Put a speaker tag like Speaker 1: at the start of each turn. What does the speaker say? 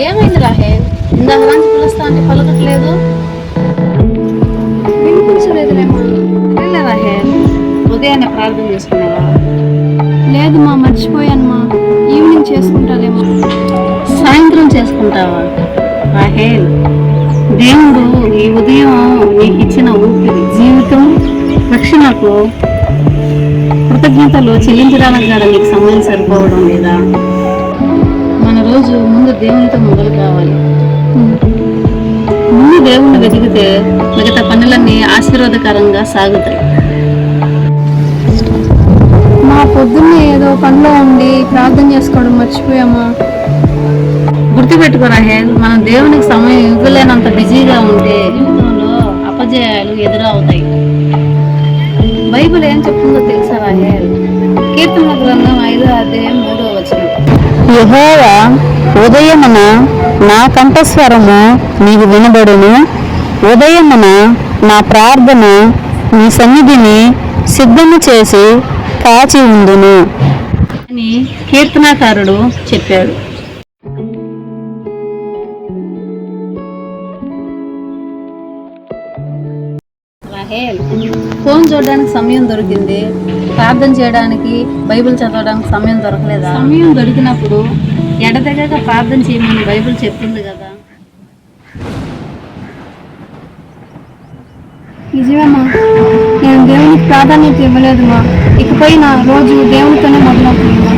Speaker 1: ఏమైంది రాహేల్? ఇందాక నుంచి పిలుస్తా అంటే పలకట్లేదు.
Speaker 2: వినిపించలేదులేమా.
Speaker 1: రాహేల్, ఉదయాన్నే ప్రార్థన చేసుకున్నావా?
Speaker 2: లేదు మా, మర్చిపోయాను మా. ఈవినింగ్ చేసుకుంటారేమో.
Speaker 1: సాయంత్రం చేసుకుంటావా? రాహేల్, దేవుడు ఈ ఉదయం నీకు ఇచ్చిన ఊపిరి, జీవితం, రక్షణకు కృతజ్ఞతలు చెల్లించడానికి కూడా నీకు సమయం సరిపోవడం లేదా? మన రోజు ముందు దేవునితో మొదలు కావాలి. ముందు దేవుణ్ణి వెతికితే మిగతా పనులన్నీ ఆశీర్వాదకరంగా సాగుతాయి.
Speaker 2: మా పొద్దున్నే ఏదో పనిలో ఉండి ప్రార్థన చేసుకోవడం మర్చిపోయామా.
Speaker 1: గుర్తుపెట్టుకో రాహేల్, మనం దేవునికి సమయం ఇవ్వలేనంత బిజీగా ఉంటే జీవితంలో అపజయాలు ఎదురవుతాయి. బైబిల్ ఏం చెప్తుందో తెలుసా రాహేల్? కీర్తన గ్రంథం 5వ అధ్యాయం 3వ వచనం,
Speaker 3: యెహోవా ఉదయమున నా కంఠస్వరము నీకు వినబడును, ఉదయమున నా ప్రార్థన నీ సన్నిధిని సిద్ధము చేసి కాచి ఉందును
Speaker 1: అని కీర్తనాకారుడు చెప్పాడు. రాహేల్, ఫోన్ చూడడానికి సమయం దొరికింది, ప్రార్థన చేయడానికి, బైబిల్ చదవడానికి సమయం దొరకలేదా? సమయం దొరికినప్పుడు ఎడతెగక ప్రార్థన చేయమని బైబిల్ చెప్తుంది కదా.
Speaker 2: నిజమేమా, నేను దేవునికి ప్రాధాన్యత ఇవ్వలేదు మా. ఇకపై నా రోజు దేవునితోనే మొదలవుతుంది.